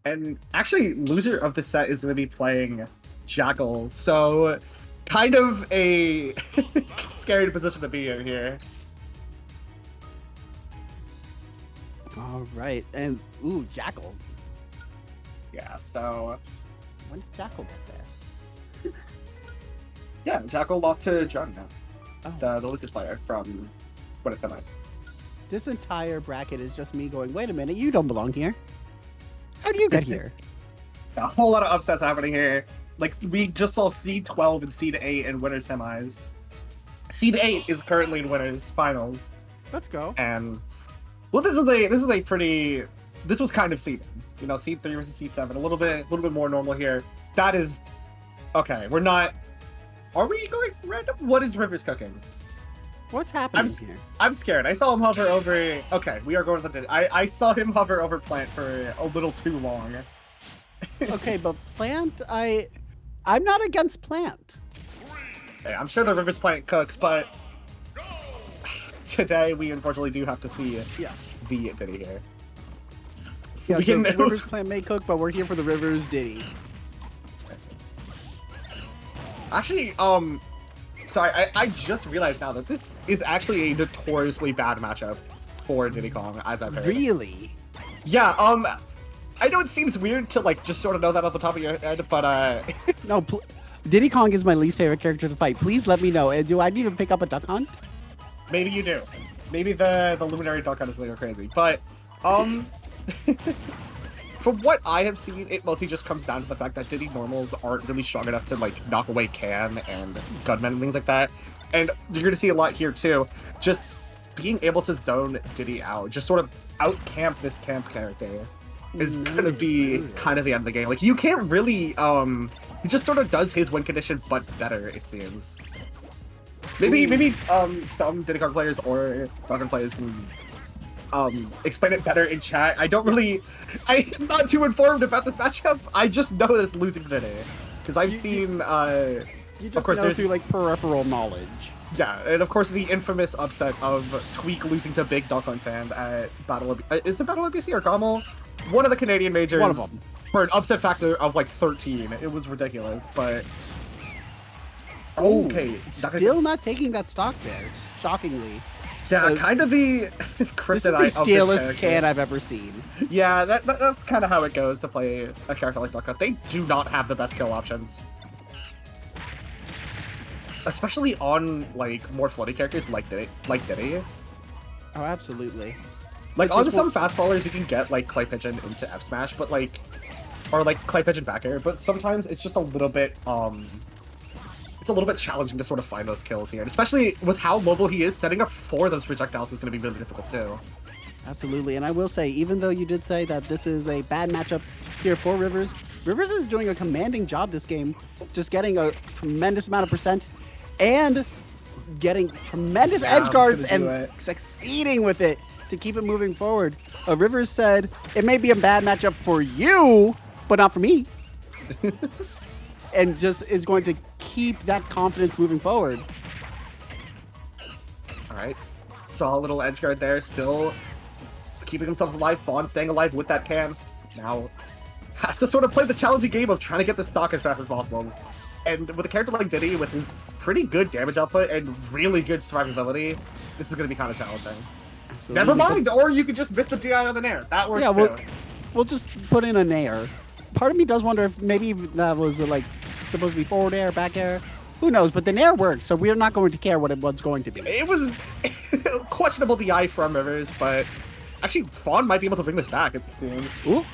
And actually, loser of the set is going to be playing Jackal, so kind of a scary position to be in here. All right, and ooh, Jackal. Yeah, so When did Jackal get there? yeah, Jackal lost to John now, Oh. the Lucas player from what is semis. This entire bracket is just me going, wait a minute, you don't belong here. How do you get here? A whole lot of upsets happening here. Like, we just saw Seed 12 and Seed 8 in winners semis. Seed 8 is currently in winners finals. Let's go. And well, this was kind of seeded. You know, Seed 3 versus Seed 7, a little bit more normal here. That is okay. We're not. Are we going random? What is Rivers cooking? What's happening here? I'm scared. I saw him hover over. Okay, we are going with the. I saw him hover over Plant for a little too long. Okay, but Plant, I'm not against Plant. Hey, I'm sure the Rivers Plant cooks, but today we unfortunately do have to see the Diddy here. Yeah, the Rivers Plant may cook, but we're here for the Rivers Diddy. Actually, sorry, I just realized now that this is actually a notoriously bad matchup for Diddy Kong, as I've heard. Really? Yeah, I know it seems weird to, like, just sort of know that off the top of your head, but, No, Diddy Kong is my least favorite character to fight. Please let me know. And do I need to pick up a duck hunt? maybe you do. Maybe the Luminary Duck Hunt is really crazy, but, from what I have seen, it mostly just comes down to the fact that Diddy normals aren't really strong enough to, like, knock away Can and Gunmen and things like that. And you're going to see a lot here, too. Just being able to zone Diddy out, just sort of out-camp this camp character is going to be kind of the end of the game. Like, you can't really, he just sort of does his win condition, but better, it seems. Maybe some Diddy Kong players or Doggen players can explain it better in chat. I'm not too informed about this matchup. I just know that it's losing today because I've seen. You just of course, know through like peripheral knowledge. Yeah, and of course the infamous upset of Tweak losing to Big Duck Hunt fan at Battle of is it Battle of BC or Gommel? One of the Canadian majors. One of them. For an upset factor of like 13. It was ridiculous, but okay. Still not taking that stock there, shockingly. Yeah, kind of the kryptonite This is the of steelest can I've ever seen. Yeah, that's kind of how it goes to play a character like Duck Hunt. They do not have the best kill options. Especially on, like, more floaty characters like Diddy. Oh, absolutely. Like, on some fast fallers, you can get, like, Clay Pigeon into F Smash, but, like, or, like, Clay Pigeon back air, but sometimes it's just a little bit, it's a little bit challenging to sort of find those kills here. And especially with how mobile he is, setting up for those projectiles is going to be really difficult, too. Absolutely, and I will say, even though you did say that this is a bad matchup here for Rivers, Rivers is doing a commanding job this game, just getting a tremendous amount of percent, and getting tremendous edge guards and succeeding with it to keep it moving forward. Rivers said, it may be a bad matchup for you, but not for me. And just is going to keep that confidence moving forward. Alright. Saw a little edge guard there, still keeping themselves alive. Fawn staying alive with that can. Now has to sort of play the challenging game of trying to get the stock as fast as possible. And with a character like Diddy, with his pretty good damage output and really good survivability, this is going to be kind of challenging. Absolutely. Never mind, or you could just miss the DI on the Nair. That works too. We'll just put in a Nair. Part of me does wonder if maybe that was like supposed to be forward air, back air. Who knows? But the Nair worked, so we're not going to care what it was going to be. It was questionable DI from Rivers, but actually Fawn might be able to bring this back, it seems. Ooh.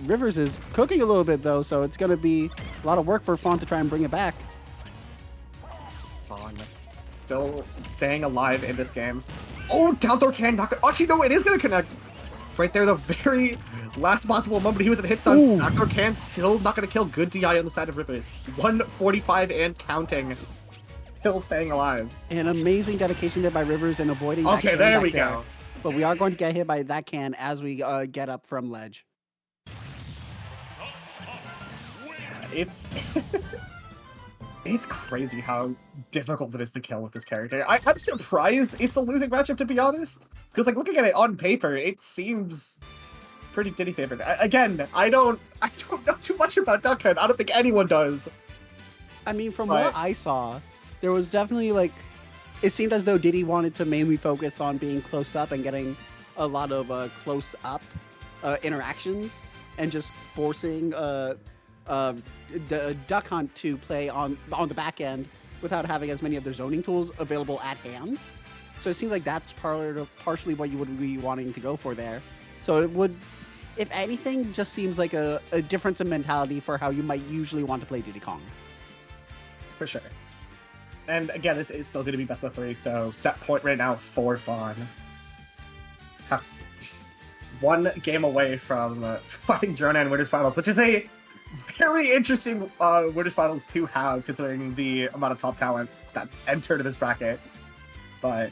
Rivers is cooking a little bit, though, so it's going to be a lot of work for Fawn to try and bring it back. Fawn still staying alive in this game. Oh, down throw can knock it. Actually, no, it is going to connect. Right there, the very last possible moment he was in hit stun. Down throw can still not going to kill. Good DI on the side of Rivers. 145 and counting. Still staying alive. An amazing dedication there by Rivers and avoiding that Okay, there we go. But we are going to get hit by that can as we get up from ledge. It's it's crazy how difficult it is to kill with this character. I'm surprised it's a losing matchup, to be honest. Because, like, looking at it on paper, it seems pretty Diddy favorite. Again, I don't know too much about Duck Hunt. I don't think anyone does. I mean, from what I saw, there was definitely like, it seemed as though Diddy wanted to mainly focus on being close up and getting a lot of close up interactions, and just forcing the Duck Hunt to play on the back end without having as many of their zoning tools available at hand. So it seems like that's partially what you would be wanting to go for there. So it would, if anything, just seems like a difference in mentality for how you might usually want to play Diddy Kong. For sure. And again, this is still going to be best of 3, so set point right now for Fawn. Have to, one game away from fighting Drona in Winners Finals, which is a very interesting Winners Finals to have, considering the amount of top talent that entered this bracket. But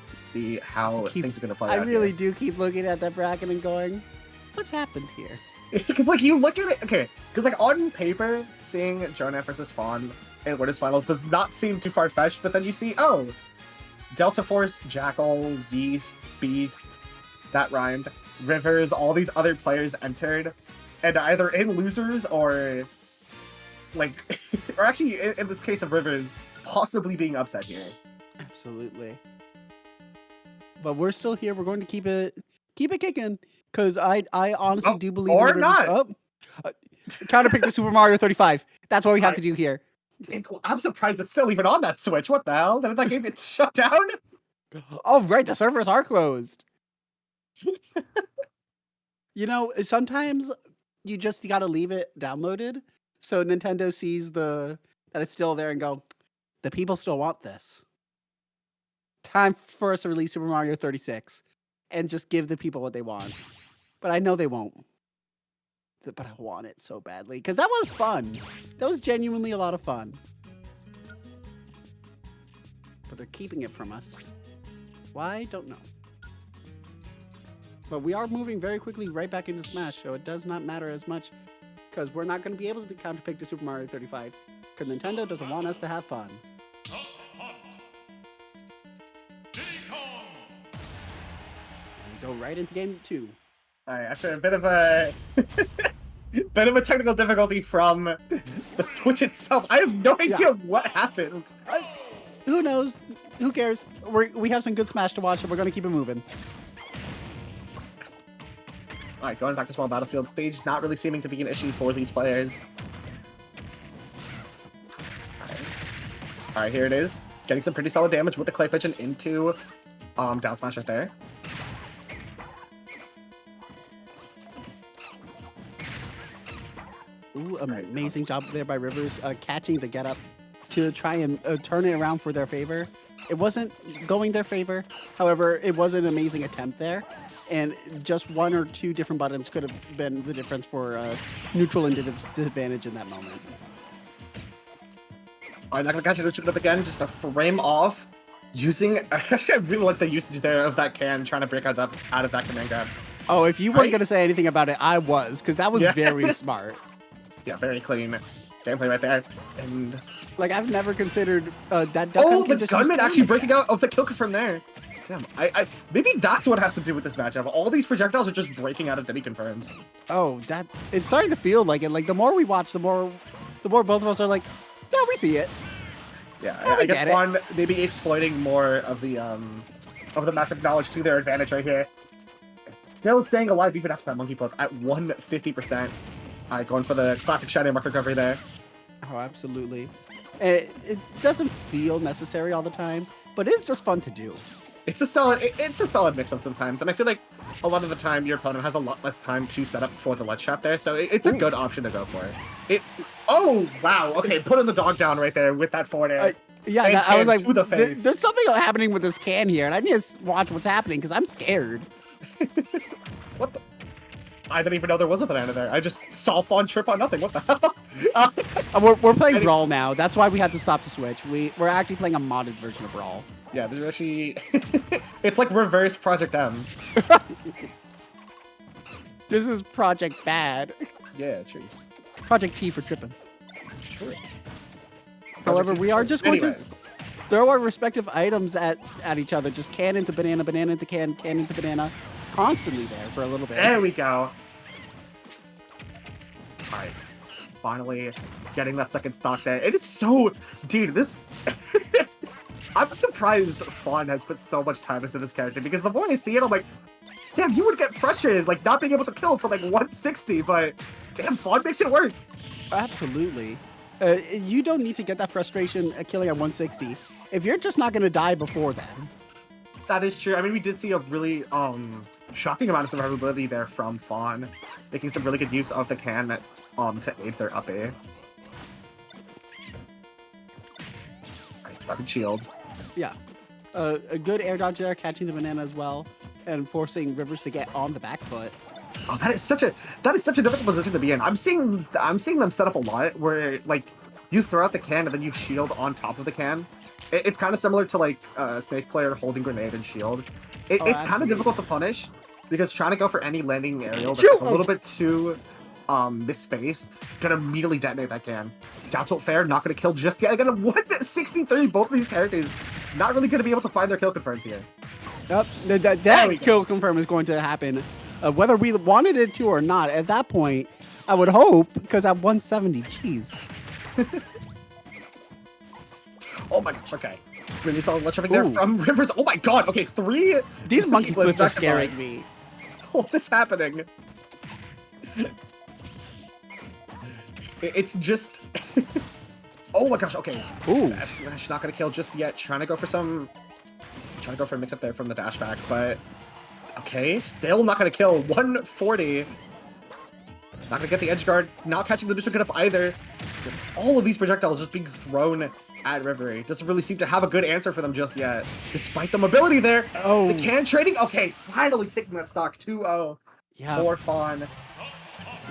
let's see how things are going to play out. I really do keep looking at that bracket and going, what's happened here? Because, like, you look at it, okay, because, like, on paper, seeing Jonah versus Fawn in Winners Finals does not seem too far-fetched, but then you see, oh, Delta Force, Jackal, Yeast, Beast, that rhymed, Rivers, all these other players entered, and either in losers or, like, or actually, in this case of Rivers, possibly being upset here. Absolutely. But we're still here. We're going to keep it kicking. Because I honestly do believe... Or not! Counterpick to Super Mario 35. That's what we have to do here. I'm surprised it's still even on that Switch. What the hell? Did that game get shut down? Oh, right. The servers are closed. You know, sometimes you just gotta leave it downloaded. So Nintendo sees that it's still there and go, the people still want this. Time for us to release Super Mario 36 and just give the people what they want. But I know they won't. But I want it so badly because that was fun. That was genuinely a lot of fun. But they're keeping it from us. Why? Don't know. But we are moving very quickly right back into Smash, so it does not matter as much because we're not going to be able to counterpick to Super Mario 35 because Nintendo doesn't want us to have fun. Go right into game 2. Alright, after a bit of a technical difficulty from the Switch itself, I have no idea what happened. Who knows? Who cares? We have some good Smash to watch, and we're going to keep it moving. Alright, going back to Small Battlefield stage, not really seeming to be an issue for these players. Alright, here it is. Getting some pretty solid damage with the Clay Pigeon into down smash right there. Ooh, amazing job there by Rivers, catching the get up to try and turn it around for their favor. It wasn't going their favor. However, it was an amazing attempt there. And just one or two different buttons could have been the difference for neutral and disadvantage in that moment. Alright, not gonna catch it up again, just a frame off. Using, actually I really like the usage there of that can, trying to break out of that command grab. Oh, if you weren't going to say anything about it, I was, because that was very smart. Yeah, very clean gameplay right there. And like, I've never considered that. Oh, the gunman actually breaking out of the kill from there. Damn, maybe that's what has to do with this matchup. All these projectiles are just breaking out of Diddy confirms. Oh, it's starting to feel like it. Like, the more we watch, the more both of us are like, yeah, we see it. Yeah, I guess Fawn maybe exploiting more of the matchup knowledge to their advantage right here. Still staying alive even after that monkey flip at 150%. Alright, going for the classic shiny mark recovery there. Oh, absolutely. It doesn't feel necessary all the time, but it's just fun to do. It's a solid mix-up sometimes, and I feel like a lot of the time your opponent has a lot less time to set up for the ledge trap there, so it's a good option to go for. Oh, wow, okay, putting the dog down right there with that forward air. Yeah, I was like, to the face. There's something happening with this can here, and I need to watch what's happening, because I'm scared. What the? I didn't even know there was a banana there. I just saw Fawn trip on nothing. What the hell? We're playing Brawl now. That's why we had to stop the Switch. We're actually playing a modded version of Brawl. Yeah, there's actually... it's like reverse Project M. This is Project Bad. Yeah, trees. Project T for tripping. True. However, we are just going to throw our respective items at each other. Just can into banana, banana into can into banana. constantly there for a little bit. There we go. Alright. Finally getting that second stock there. It is so... Dude, this... I'm surprised Fawn has put so much time into this character, because the more I see it, I'm like, damn, you would get frustrated, like, not being able to kill until, like, 160, but damn, Fawn makes it work. Absolutely. You don't need to get that frustration at killing at 160 if you're just not going to die before then. That is true. I mean, we did see a really shocking amount of survivability there from Fawn, making some really good use of the can to aid their up A. Alright, stuck in shield. Yeah. A good air dodge there, catching the banana as well, and forcing Rivers to get on the back foot. Oh, that is such a difficult position to be in. I'm seeing them set up a lot where, like, you throw out the can and then you shield on top of the can. It's kind of similar to, like, Snake player holding grenade and shield. It's kind of difficult to punish, because trying to go for any landing aerial that's like, a little bit too misspaced, gonna immediately detonate that can. Down tilt fair, not gonna kill just yet. I got a 163. Both of these characters not really gonna be able to find their kill confirms here. Yep, that kill confirm is going to happen, whether we wanted it to or not. At that point, I would hope, because at 170, jeez. Oh my gosh, okay. Really solid ledge jumping there from Rivers. Oh my god, okay, 3. These monkey flips are scaring me. What is happening? It's just... Oh my gosh, okay. Ooh. F smash not gonna kill just yet. Trying to go for a mix up there from the dash back, but okay, still not gonna kill. 140. Not gonna get the edge guard. Not catching the neutral get up either. All of these projectiles just being thrown at Rivery. Doesn't really seem to have a good answer for them just yet, despite the mobility there. Oh, the can trading. Okay, finally taking that stock. 2-0 for Fawn.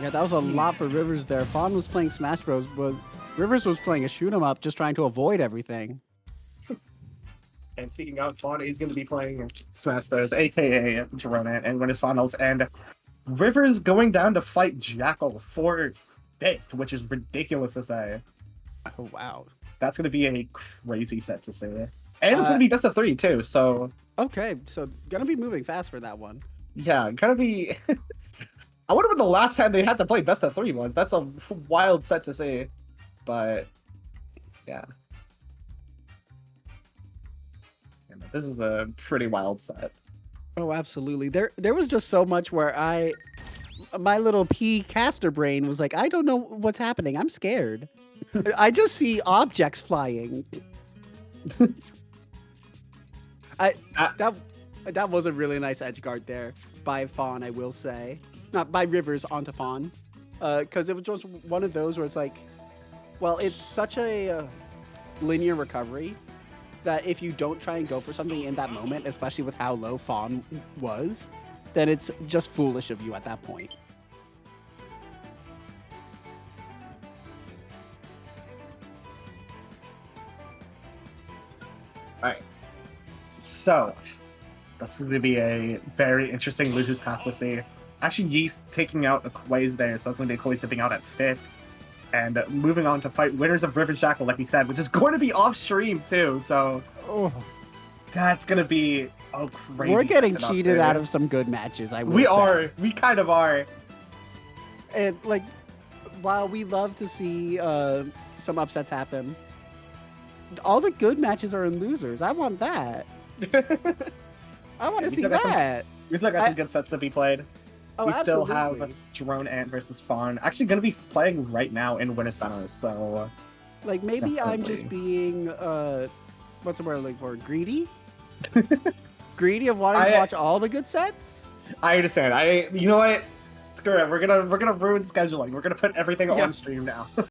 Yeah, that was a lot for Rivers there. Fawn was playing Smash Bros, but Rivers was playing a shoot 'em up, just trying to avoid everything. And speaking of, Fawn is going to be playing Smash Bros, aka Dronat, and Winners Finals, and Rivers going down to fight Jackal for 5th, which is ridiculous to say. Oh, wow. That's going to be a crazy set to see. And it's going to be best of 3, too, so... Okay, so gonna be moving fast for that one. Yeah, gonna be... I wonder when the last time they had to play best of 3 was. That's a wild set to see. But, yeah. This is a pretty wild set. Oh, absolutely. There was just so much where my little pea caster brain was like, I don't know what's happening. I'm scared. I just see objects flying. That was a really nice edge guard there by Fawn, I will say. Not by Rivers onto Fawn. Because it was just one of those where it's like, well, it's such a linear recovery that if you don't try and go for something in that moment, especially with how low Fawn was, then it's just foolish of you at that point. Alright. So, that's going to be a very interesting loser's path to see. Actually, Yeast taking out a Quaze there, so that's going to be a Quaze dipping out at 5th. And moving on to fight winners of Rivers Jackal, like we said, which is going to be off stream too. So that's going to be crazy. We're getting cheated out of some good matches. We kind of are. And like, while we love to see some upsets happen, all the good matches are in losers. I want that. I want to see that. We still got some good sets to be played. Oh, we absolutely. still have Drone Ant versus Fawn. Actually, going to be playing right now in Winners Finals, so... Like, maybe I'm just being, what's the word I'm looking for? Greedy? Greedy of wanting to watch all the good sets? I understand. You know what? Screw it. We're gonna ruin scheduling. We're gonna put everything on stream now.